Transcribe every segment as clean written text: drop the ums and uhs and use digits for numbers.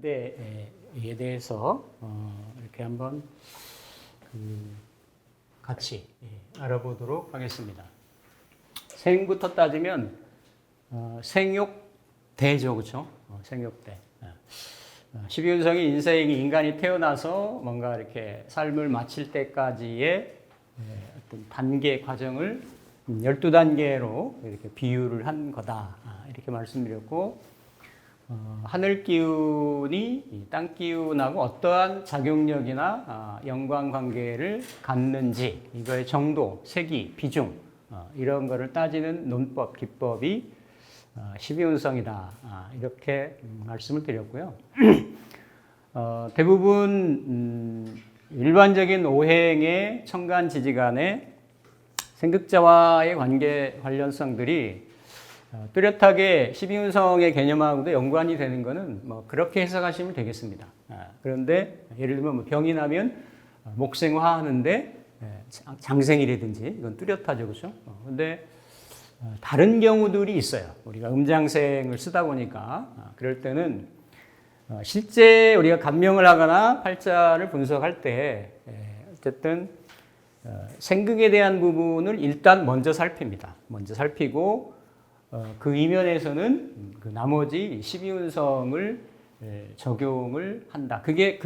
연대에 대해서 이렇게 한번 같이 알아보도록 하겠습니다. 생부터 따지면 생육대죠, 그렇죠? 생육대. 12운성이 인생이 인간이 태어나서 뭔가 이렇게 삶을 마칠 때까지의 어떤 단계 과정을 12단계로 이렇게 비유를 한 거다. 이렇게 말씀드렸고, 하늘 기운이 땅 기운하고 어떠한 작용력이나 연관 관계를 갖는지, 이거의 정도, 세기, 비중, 이런 거를 따지는 논법, 기법이 12운성이다. 이렇게 말씀을 드렸고요. 대부분 일반적인 오행의 천간 지지 간의 생극자와의 관계 관련성들이 뚜렷하게 12운성의 개념하고도 연관이 되는 것은 뭐 그렇게 해석하시면 되겠습니다. 그런데 예를 들면 뭐 병이 나면 목생화 하는데 장생이라든지 이건 뚜렷하죠, 그렇죠? 근데 다른 경우들이 있어요. 우리가 음장생을 쓰다 보니까 그럴 때는 실제 우리가 감명을 하거나 팔자를 분석할 때 어쨌든 생극에 대한 부분을 일단 먼저 살핍니다. 먼저 살피고 그 이면에서는 그 나머지 12운성을 적용을 한다. 그게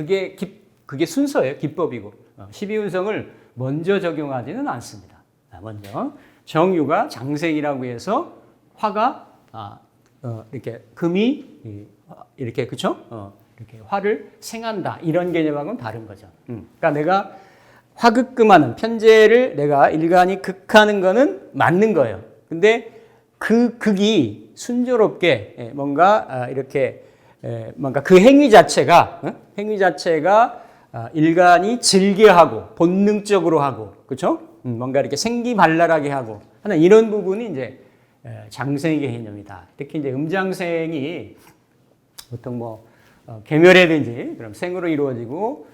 순서예요. 기법이고 12운성을 먼저 적용하지는 않습니다. 먼저 정유가 장생이라고 해서 화가 이렇게 금이 이렇게 그렇죠? 이렇게 화를 생한다. 이런 개념하고는 다른 거죠. 그러니까 내가 화극금하는 편재를 내가 일간이 극하는 거는 맞는 거예요. 근데 그 극이 순조롭게 뭔가 이렇게 뭔가 그 행위 자체가 일간이 즐겨하고 본능적으로 하고 그렇죠? 뭔가 이렇게 생기발랄하게 하고 하는 이런 부분이 이제 장생의 개념이다. 특히 이제 음장생이 보통 뭐 계멸이라든지 그럼 생으로 이루어지고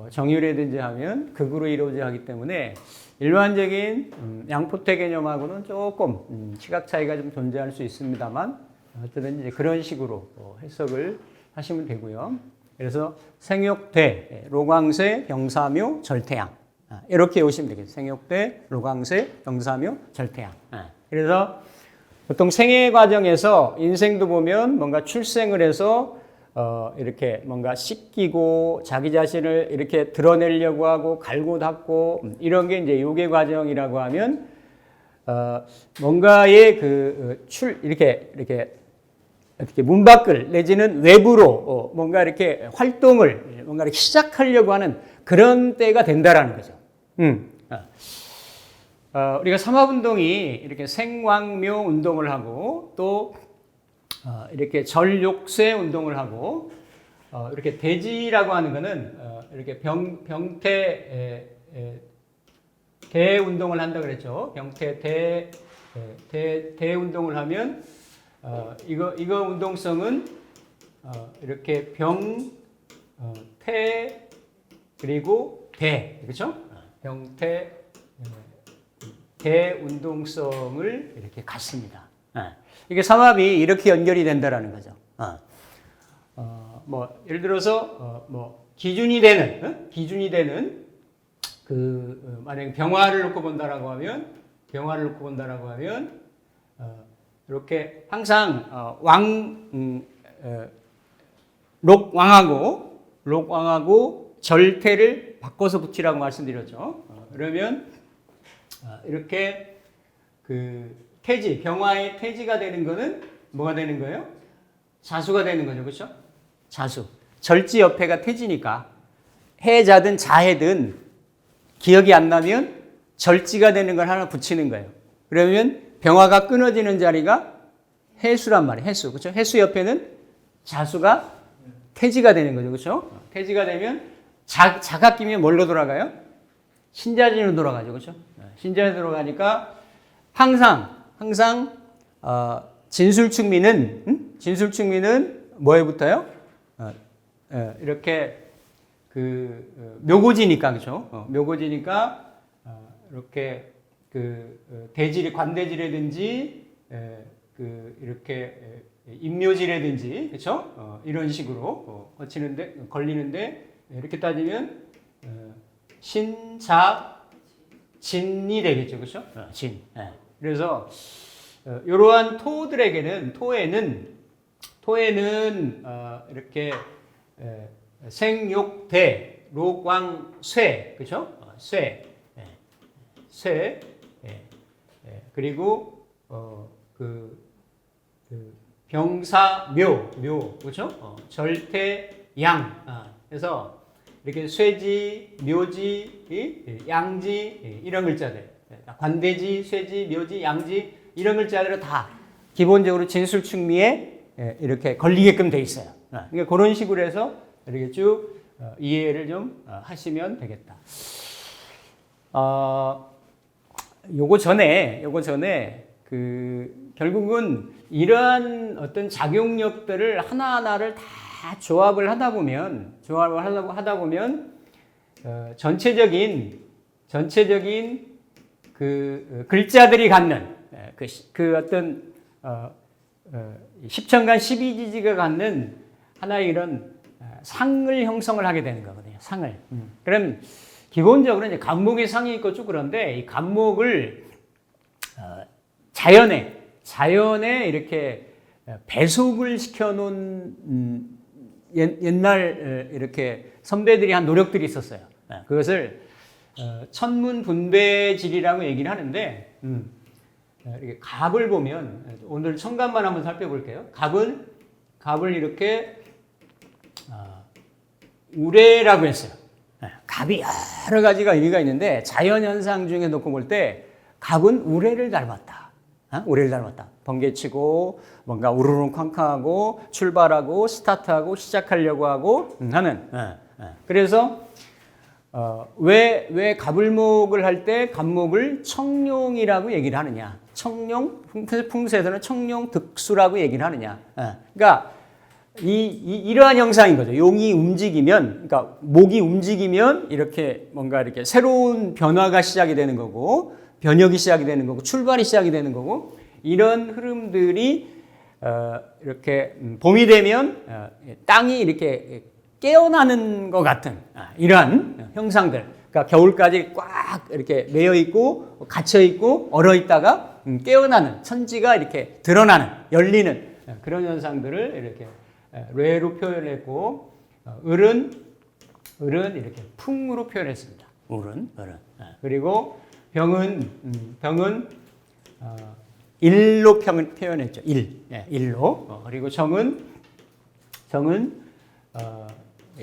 정유라든지 하면 극으로 이루어져야 하기 때문에 일반적인 양포태 개념하고는 조금 시각 차이가 좀 존재할 수 있습니다만 어쨌든 이제 그런 식으로 해석을 하시면 되고요. 그래서 생육대, 로광세, 병사묘, 절태양 이렇게 오시면 되겠어요. 생육대, 로광세, 병사묘, 절태양. 그래서 보통 생애 과정에서 인생도 보면 뭔가 출생을 해서 이렇게 뭔가 씻기고 자기 자신을 이렇게 드러내려고 하고 갈고 닦고 이런 게 이제 요괴 과정이라고 하면 뭔가의 이렇게 어떻게 문 밖을 내지는 외부로 뭔가 이렇게 활동을 뭔가 이렇게 시작하려고 하는 그런 때가 된다라는 거죠. 우리가 삼합운동이 이렇게 생왕묘 운동을 하고 또 이렇게 절욕세 운동을 하고 이렇게 대지라고 하는 거는 이렇게 병태 대 운동을 한다 그랬죠. 병태 대 운동을 하면 이거 운동성은 이렇게 병태 그리고 대 그렇죠? 병태 대 운동성을 이렇게 갖습니다. 이게 삼합이 이렇게 연결이 된다라는 거죠. 뭐 예를 들어서 뭐 기준이 되는 만약에 병화를 놓고 본다라고 하면 이렇게 항상 록왕하고 절태를 바꿔서 붙이라고 말씀드렸죠. 그러면 이렇게 태지, 병화의 태지가 되는 거는 뭐가 되는 거예요? 자수가 되는 거죠. 그렇죠? 자수. 절지 옆에가 태지니까 해자든 자해든 기억이 안 나면 절지가 되는 걸 하나 붙이는 거예요. 그러면 병화가 끊어지는 자리가 해수란 말이에요. 해수. 그렇죠? 해수 옆에는 자수가 태지가 되는 거죠. 그렇죠? 태지가 되면 자가 끼면 뭘로 돌아가요? 신자진으로 돌아가죠. 그렇죠? 신자진으로 돌아가니까 항상 진술충미는 뭐에 붙어요? 이렇게 묘고지니까 그렇죠? 묘고지니까 이렇게 대질 관대지라든지 이렇게 임묘지라든지 그렇죠? 이런 식으로 걸리는데 이렇게 따지면 신자 진이 되겠죠, 그렇죠? 진. 예. 그래서 이러한 토에는 이렇게 생욕대 로광쇠 그렇죠? 쇠 그리고 병사묘 그렇죠? 절태양 그래서 이렇게 쇠지, 묘지, 양지 이런 글자들 관대지, 쇠지, 묘지, 양지 이런 글자들은 다 기본적으로 진술충미에 이렇게 걸리게끔 돼 있어요. 그러니까 그런 식으로 해서 이렇게 쭉 이해를 좀 하시면 되겠다. 요거 전에 결국은 이러한 어떤 작용력들을 하나하나를 다 조합을 하다 보면 전체적인 그 글자들이 갖는 그 어떤 십천간 십이지지가 갖는 하나의 이런 상을 형성을 하게 되는 거거든요. 상을. 그럼 기본적으로 이제 간목의 상이 있고 쭉 그런데 이 간목을 자연에 이렇게 배속을 시켜놓은 옛날 이렇게 선배들이 한 노력들이 있었어요. 그것을 천문분배질이라고 얘기를 하는데 이렇게 갑을 보면 오늘 천간만 한번 살펴볼게요. 갑을 이렇게 우레라고 했어요. 갑이 여러 가지가 의미가 있는데 자연현상 중에 놓고 볼 때 갑은 우레를 닮았다. 우레를 닮았다. 번개치고 뭔가 우르릉쾅쾅하고 출발하고 스타트하고 시작하려고 하고 하는. 그래서 왜 갑을목을 할 때 갑목을 청룡이라고 얘기를 하느냐. 청룡, 풍수에서는 청룡 득수라고 얘기를 하느냐. 그러니까 이러한 형상인 거죠. 용이 움직이면, 그러니까 목이 움직이면 이렇게 뭔가 이렇게 새로운 변화가 시작이 되는 거고, 변혁이 시작이 되는 거고, 출발이 시작이 되는 거고, 이런 흐름들이 이렇게 봄이 되면 땅이 이렇게 깨어나는 것 같은 이러한 형상들. 그러니까 겨울까지 꽉 이렇게 매여 있고, 갇혀 있고, 얼어 있다가 깨어나는 천지가 이렇게 드러나는, 열리는 그런 현상들을 이렇게 뢰로 표현했고, 을은 이렇게 풍으로 표현했습니다. 을은. 그리고 병은 일로 표현했죠. 일로. 그리고 정은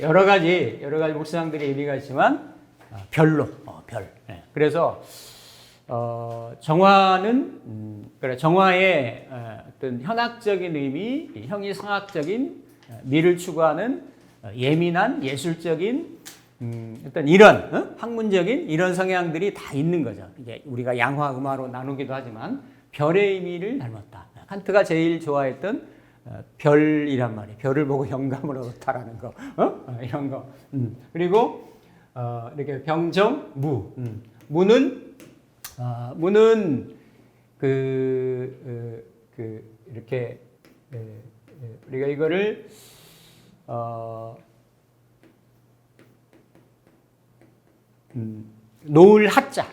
여러 가지 묵상들의 의미가 있지만 별로. 별. 그래서 정화는 정화의 어떤 현학적인 의미, 형이상학적인 미를 추구하는 예민한 예술적인 어떤 이런 학문적인 이런 성향들이 다 있는 거죠. 이제 우리가 양화 음화로 나누기도 하지만 별의 의미를 닮았다. 칸트가 제일 좋아했던 별이란 말이에요. 별을 보고 영감을 얻었다라는 거, 이런 거. 그리고 이렇게 병정 무. 무는 이렇게 우리가 이거를 노을 하자,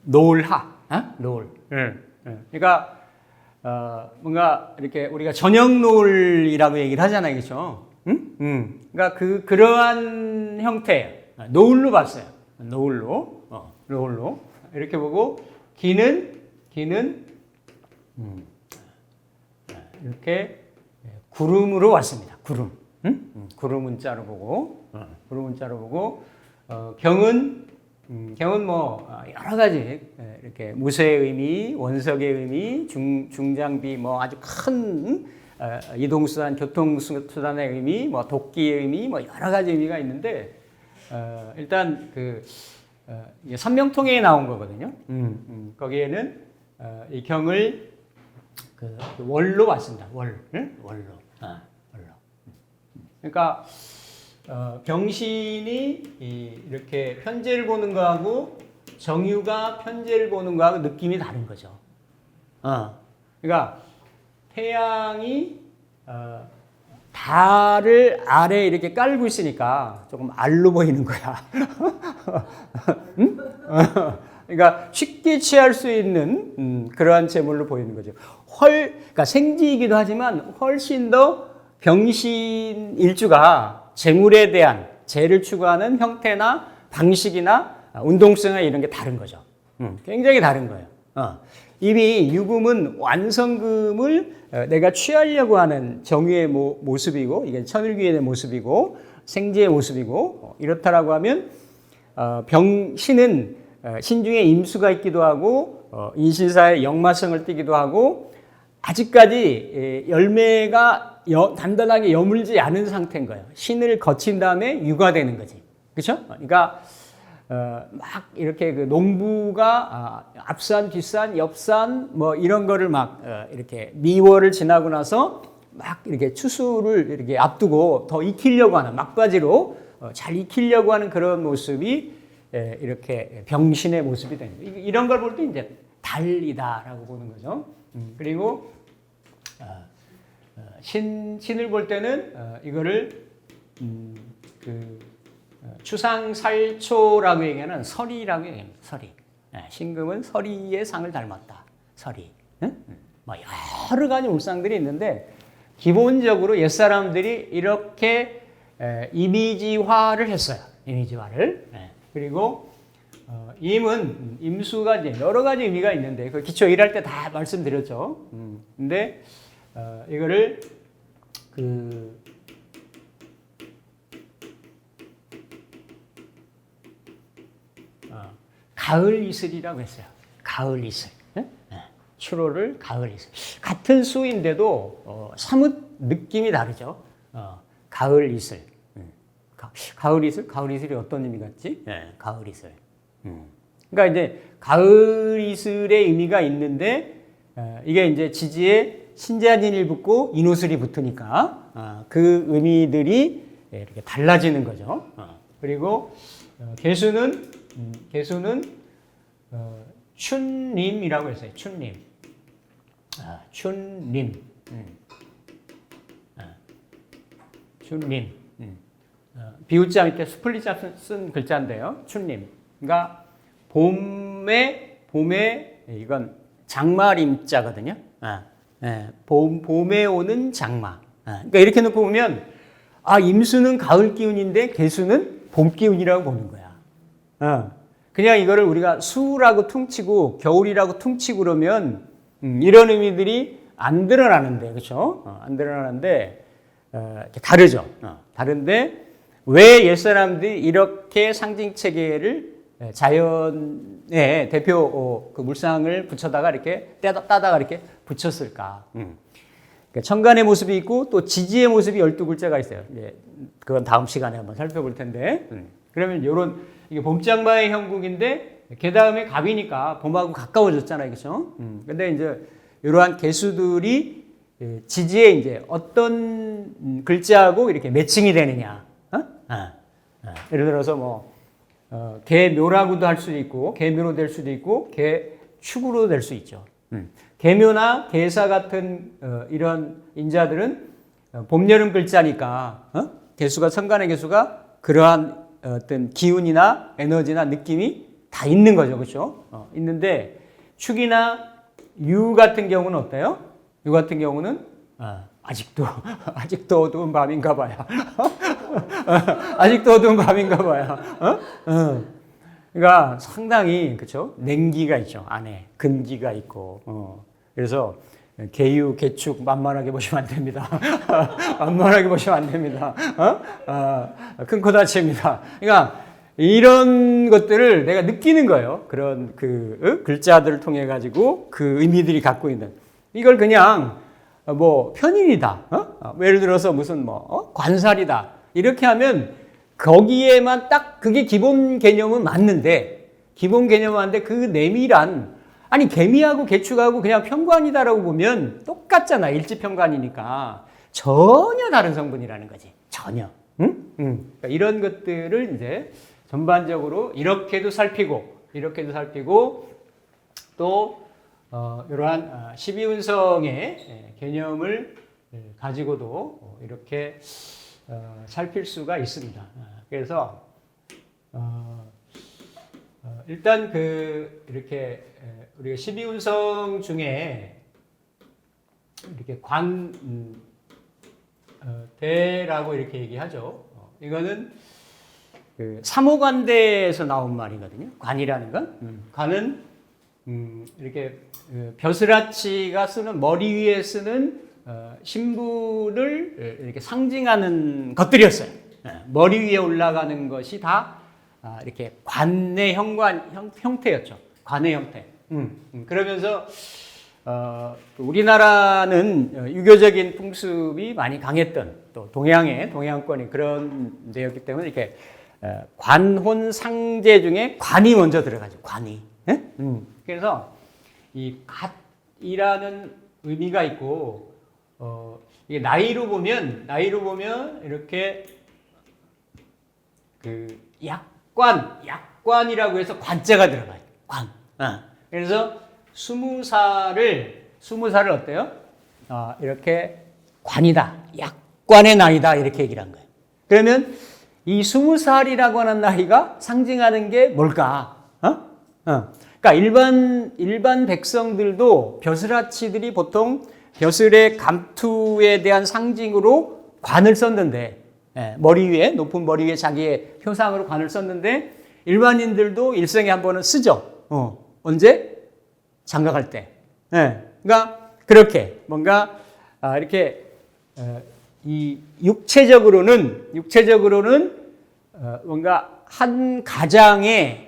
노을하, 노을. 그러니까 뭔가 이렇게 우리가 저녁 노을이라고 얘기를 하잖아요, 그렇죠? 그러니까 그러한 형태 노을로 봤어요. 노을로 이렇게 보고 기는 이렇게 구름으로 왔습니다. 구름 문자로 보고 경은 뭐 여러 가지 이렇게 무쇠의 의미, 원석의 의미, 중장비 뭐 아주 큰 이동수단, 교통수단의 의미, 뭐 도끼의 의미, 뭐 여러 가지 의미가 있는데 일단 선명통에 나온 거거든요. 거기에는 이 경을 월로 봤습니다. 월로. 그러니까 병신이 이렇게 편제를 보는 거하고 정유가 편제를 보는 거하고 느낌이 다른 거죠. 그러니까 태양이 달을 아래에 이렇게 깔고 있으니까 조금 알로 보이는 거야. 응? 그러니까 쉽게 취할 수 있는 그러한 재물로 보이는 거죠. 그러니까 생지이기도 하지만 훨씬 더 병신 일주가 재물에 대한 재를 추구하는 형태나 방식이나 운동성이나 이런 게 다른 거죠. 굉장히 다른 거예요. 이미 유금은 완성금을 내가 취하려고 하는 정유의 모습이고, 이게 천을귀의 모습이고, 생지의 모습이고, 이렇다라고 하면 병신은 신중에 임수가 있기도 하고, 인신사의 역마성을 띠기도 하고, 아직까지 열매가 단단하게 여물지 않은 상태인 거예요. 신을 거친 다음에 유가되는 거지. 그렇죠? 그러니까 막 이렇게 그 농부가 앞산, 뒷산, 옆산 뭐 이런 거를 막 이렇게 미월을 지나고 나서 막 이렇게 추수를 이렇게 앞두고 더 익히려고 하는 막바지로 잘 익히려고 하는 그런 모습이 이렇게 병신의 모습이 됩니다. 이런 걸 볼 때 이제 달이다라고 보는 거죠. 그리고 신을 볼 때는 이거를 추상살초라고 얘기하는 서리라고 얘기합니다. 서리. 신금은 서리의 상을 닮았다. 서리. 뭐 여러 가지 울상들이 있는데 기본적으로 옛사람들이 이렇게 이미지화를 했어요. 이미지화를. 그리고 임은 임수가 이제 여러 가지 의미가 있는데 그 기초 일할 때 다 말씀드렸죠. 근데 이거를 가을 이슬이라고 했어요. 가을 이슬. 추로를 가을 이슬. 같은 수인데도 사뭇 느낌이 다르죠. 가을 이슬. 가을 이슬? 가을 이슬이 어떤 의미 같지? 가을 이슬. 그러니까 이제 가을 이슬의 의미가 있는데 이게 이제 지지에 신자진이 붙고 인호술이 붙으니까 그 의미들이 이렇게 달라지는 거죠. 그리고 개수는 춘림이라고 했어요. 춘림. 춘림. 춘림. 비우자 밑에 수플리자 쓴 글자인데요. 춘림. 그러니까 봄에 이건 장마림자거든요. 봄에 오는 장마. 그러니까 이렇게 놓고 보면 임수는 가을 기운인데 개수는 봄 기운이라고 보는 거야. 그냥 이거를 우리가 수라고 퉁치고 겨울이라고 퉁치고 그러면 이런 의미들이 안 드러나는데, 그렇죠? 안 드러나는데 다르죠. 다른데 왜 옛사람들이 이렇게 상징 체계를 자연의 대표 그 물상을 붙여다가 이렇게 따다가 이렇게 붙였을까? 그러니까 천간의 모습이 있고 또 지지의 모습이 12글자가 있어요. 그건 다음 시간에 한번 살펴볼 텐데. 그러면 요런 이게 봄장마의 형국인데 그 다음에 갑이니까 봄하고 가까워졌잖아요. 그렇죠? 근데 이제 이러한 개수들이 지지에 이제 어떤 글자하고 이렇게 매칭이 되느냐. 예를 들어서 뭐 개묘라고도 할 수도 있고 개묘로 될 수도 있고 개축으로 될 수 있죠. 개묘나 개사 같은 이런 인자들은 봄, 여름 글자니까 개수가 천간의 개수가 그러한 어떤 기운이나 에너지나 느낌이 다 있는 거죠. 그렇죠? 있는데 축이나 유 같은 경우는 어때요? 유 같은 경우는 아직도 어두운 밤인가 봐요. 아직도 어두운 밤인가 봐요. 그러니까 상당히 그렇죠? 냉기가 있죠. 안에 근기가 있고. 그래서 개유, 개축 만만하게 보시면 안 됩니다. 만만하게 보시면 안 됩니다. 큰 코 다칩니다. 그러니까 이런 것들을 내가 느끼는 거예요. 그런 글자들을 통해 가지고 그 의미들이 갖고 있는 이걸 그냥 뭐 편인이다. 예를 들어서 무슨 관살이다. 이렇게 하면 거기에만 딱 그게 기본 개념은 맞는데 기본 개념은 맞는데 그 내밀한 개미하고 개축하고 그냥 편관이다라고 보면 똑같잖아. 일지편관이니까 전혀 다른 성분이라는 거지. 전혀. 그러니까 이런 것들을 이제 전반적으로 이렇게도 살피고 또 이러한 12운성의 개념을 가지고도 이렇게 살필 수가 있습니다. 그래서 일단 이렇게 우리가 12운성 중에 이렇게 대라고 이렇게 얘기하죠. 이거는 삼호관대에서 나온 말이거든요. 관이라는 건. 관은 이렇게 벼슬아치가 쓰는 머리 위에 쓰는 신분을 이렇게 상징하는 것들이었어요. 머리 위에 올라가는 것이 다 이렇게 관의 형태였죠. 관의 형태. 그러면서 우리나라는 유교적인 풍습이 많이 강했던 또 동양권이 그런 데였기 때문에 이렇게 관혼 상제 중에 관이 먼저 들어가죠. 관이. 그래서 이 갓이라는 의미가 있고 이게 나이로 보면 이렇게 약관이라고 해서 관자가 들어가요. 관. 그래서 20살을 어때요? 이렇게 관이다. 약관의 나이다. 이렇게 얘기를 한 거예요. 그러면 이 20살이라고 하는 나이가 상징하는 게 뭘까? 그러니까 일반 백성들도 벼슬아치들이 보통 벼슬의 감투에 대한 상징으로 관을 썼는데, 높은 머리 위에 자기의 표상으로 관을 썼는데, 일반인들도 일생에 한 번은 쓰죠. 언제? 장가갈 때. 그러니까 그렇게 뭔가 이렇게 이 육체적으로는 뭔가 한 가장에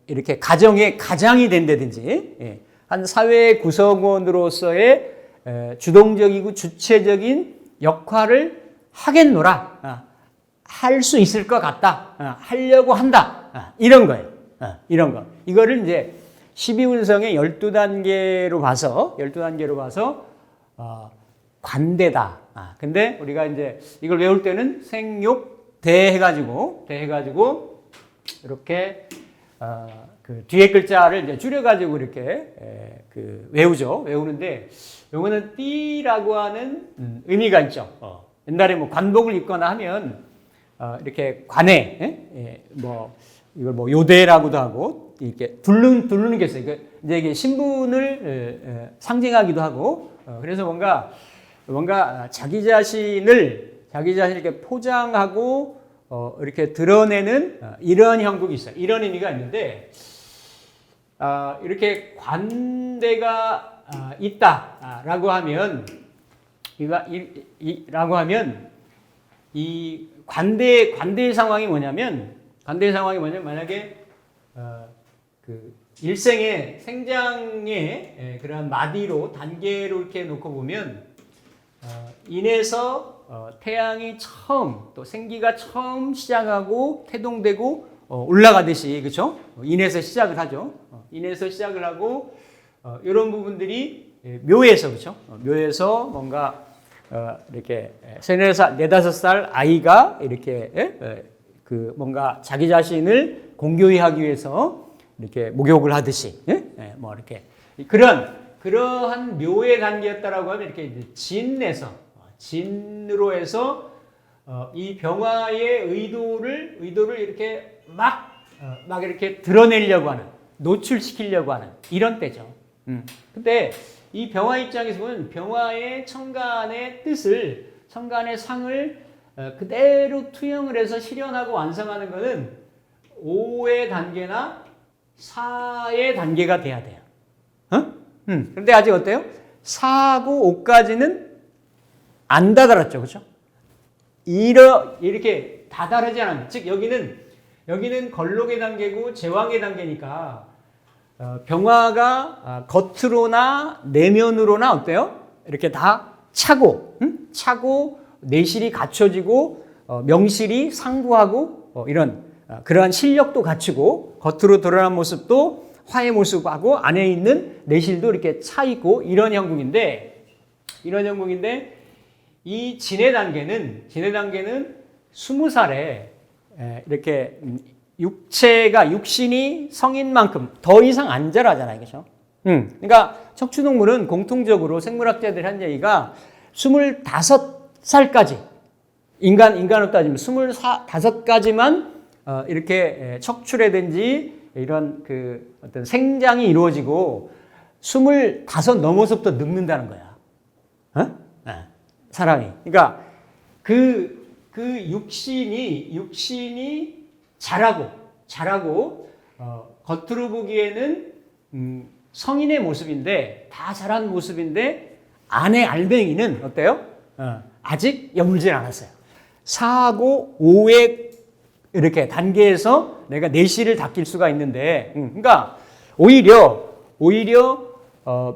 이렇게 가정의 가장이 된다든지 한 사회 구성원으로서의 주동적이고 주체적인 역할을 하겠노라. 할 수 있을 것 같다. 하려고 한다. 이런 거예요. 이런 거. 이거를 이제 12운성의 12단계로 봐서 관대다. 근데 우리가 이제 이걸 외울 때는 생육대 해가지고 이렇게 그 뒤에 글자를 이제 줄여가지고 이렇게 외우죠. 외우는데 요거는 띠라고 하는 의미가 있죠. 옛날에 뭐 관복을 입거나 하면 이렇게 관에 이걸 요대라고도 하고 이렇게 두르는 게 있어요. 이제 이게 신분을 상징하기도 하고 그래서 뭔가 자기 자신을 이렇게 포장하고 이렇게 드러내는 이런 형국이 있어요. 이런 의미가 있는데 이렇게 관대가 있다라고 하면 이 관대의 상황이 뭐냐면 만약에 그 일생의 생장의 그런 마디로 단계로 이렇게 놓고 보면 인에서 태양이 또 생기가 처음 시작하고 태동되고 올라가듯이 그렇죠? 인에서 시작을 하죠. 인에서 시작을 하고 이런 부분들이 묘에서 그렇죠? 묘에서 뭔가 이렇게 4-5살 아이가 이렇게 뭔가 자기 자신을 공교히 하기 위해서 이렇게 목욕을 하듯이 뭐 이렇게 그러한 묘의 단계였다라고 하면 이렇게 진으로 해서 이 병화의 의도를 이렇게 막 이렇게 드러내려고 하는 노출시키려고 하는 이런 때죠. 근데 이 병화 입장에서 보면 병화의 천간의 뜻을 천간의 상을 그대로 투영을 해서 실현하고 완성하는 것은 5의 단계나 4의 단계가 돼야 돼요. 그런데 아직 어때요? 4하고 5까지는 안 다다랐죠. 그렇죠? 이렇게 다다르지 않아요. 즉 여기는 걸록의 단계고 제왕의 단계니까 병화가 겉으로나 내면으로나 어때요? 이렇게 다 차고 내실이 갖춰지고 명실이 상부하고 이런 그러한 실력도 갖추고 겉으로 드러난 모습도 화의 모습하고 안에 있는 내실도 이렇게 차 있고 이런 형국인데 이 진의 단계는 20살에 이렇게 육신이 성인만큼 더 이상 안 자라잖아요. 그렇죠? 그러니까 척추동물은 공통적으로 생물학자들이 한 얘기가 25살까지 인간으로 따지면 25가지만 이렇게 척추라든지 이런 그 어떤 생장이 이루어지고 25 넘어서부터 늙는다는 거야. 사람이. 그러니까 그 육신이 자라고 겉으로 보기에는 성인의 모습인데 다 자란 모습인데 안의 알맹이는 어때요? 아직 여물질 않았어요. 4하고 5의 이렇게 단계에서 내가 내실을 닦일 수가 있는데, 그러니까 오히려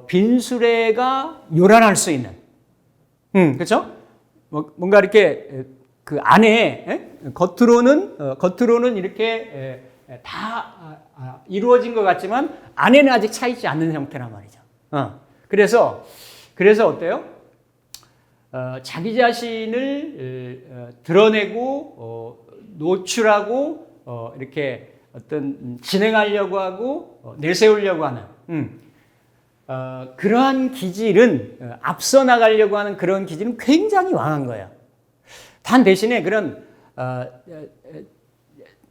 빈수레가 요란할 수 있는, 그렇죠? 뭔가 이렇게 그 안에 겉으로는 이렇게 다 이루어진 것 같지만 안에는 아직 차 있지 않는 형태란 말이죠. 그래서 어때요? 자기 자신을 드러내고 노출하고 이렇게 어떤 진행하려고 하고 내세우려고 하는 그러한 기질은 앞서 나가려고 하는 그런 기질은 굉장히 왕한 거예요. 단 대신에 그런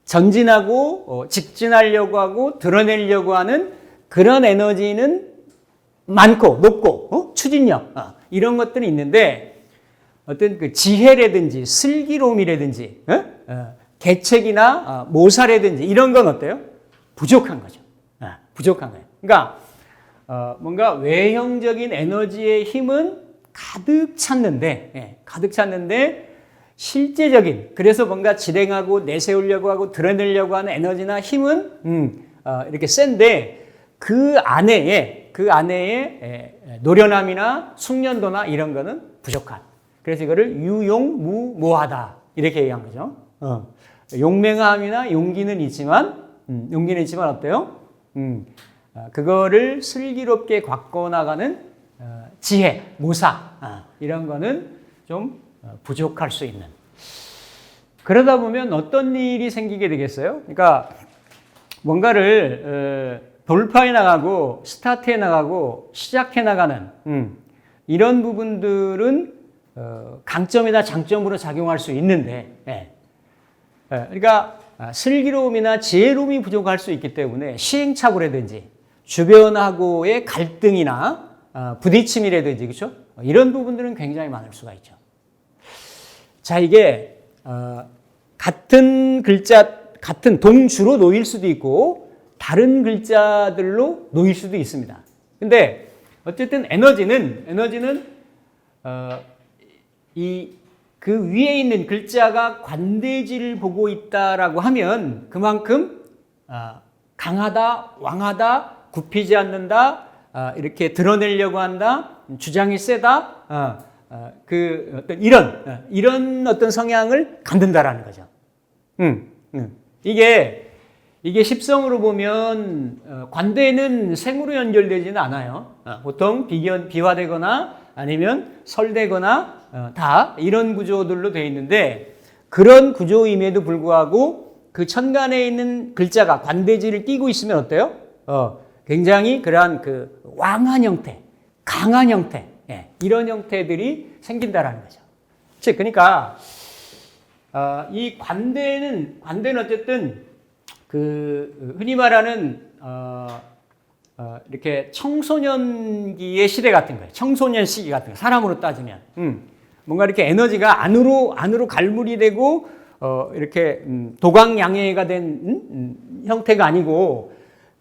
전진하고 직진하려고 하고 드러내려고 하는 그런 에너지는 많고 높고 추진력 이런 것들이 있는데 어떤 그 지혜라든지 슬기로움이라든지 계책이나 모사라든지 이런 건 어때요? 부족한 거죠. 부족한 거예요. 그러니까 뭔가 외형적인 에너지의 힘은 가득 찼는데 실제적인 그래서 뭔가 진행하고 내세우려고 하고 드러내려고 하는 에너지나 힘은 이렇게 센데 그 안에에 노련함이나 숙련도나 이런 거는 부족한. 그래서 이거를 유용무모하다 이렇게 얘기한 거죠. 용맹함이나 용기는 있지만 어때요? 그거를 슬기롭게 갖고 나가는 지혜, 모사 이런 거는 좀 부족할 수 있는. 그러다 보면 어떤 일이 생기게 되겠어요? 그러니까 뭔가를 돌파해 나가고 스타트해 나가고 시작해 나가는 이런 부분들은 강점이나 장점으로 작용할 수 있는데 그러니까 슬기로움이나 지혜로움이 부족할 수 있기 때문에 시행착오라든지 주변하고의 갈등이나 부딪힘이라든지 그렇죠? 이런 부분들은 굉장히 많을 수가 있죠. 자, 이게 같은 글자, 같은 동주로 놓일 수도 있고 다른 글자들로 놓일 수도 있습니다. 근데 어쨌든 에너지는 그 위에 있는 글자가 관대지를 보고 있다라고 하면 그만큼 강하다, 왕하다, 굽히지 않는다, 이렇게 드러내려고 한다, 주장이 세다, 그 어떤 이런 어떤 성향을 갖는다라는 거죠. 이게 십성으로 보면 관대는 생으로 연결되지는 않아요. 보통 비화되거나 아니면 설되거나 다 이런 구조들로 되어 있는데 그런 구조임에도 불구하고 그 천간에 있는 글자가 관대지를 띠고 있으면 어때요? 굉장히 그러한 그 왕한 형태, 강한 형태 이런 형태들이 생긴다라는 거죠. 즉 그러니까 이 관대는 어쨌든 그 흔히 말하는 이렇게 청소년기의 시대 같은 거예요. 청소년 시기 같은 거. 사람으로 따지면 뭔가 이렇게 에너지가 안으로 갈무리 되고 이렇게 도광양해가 된 형태가 아니고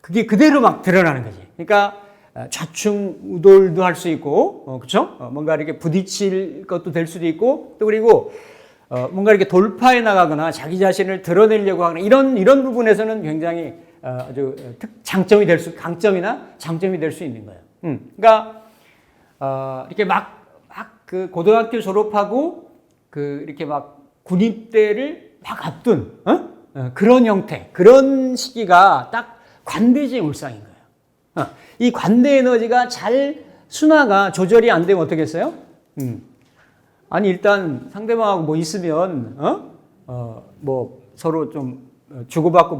그게 그대로 막 드러나는 거지. 그러니까 좌충우돌도 할 수 있고, 그렇죠? 뭔가 이렇게 부딪힐 것도 될 수도 있고, 또 그리고 뭔가 이렇게 돌파해 나가거나 자기 자신을 드러내려고 하는 이런 부분에서는 굉장히 아주 강점이나 장점이 될 수 있는 거예요. 그러니까 이렇게 막 그 고등학교 졸업하고 그 이렇게 막 군입대를 막 앞둔 그런 형태, 그런 시기가 딱 관대지의 울상인 거예요. 이 관대 에너지가 잘 순화가 조절이 안 되면 어떻겠어요? 아니 일단 상대방하고 뭐 있으면 뭐 서로 좀 주고받고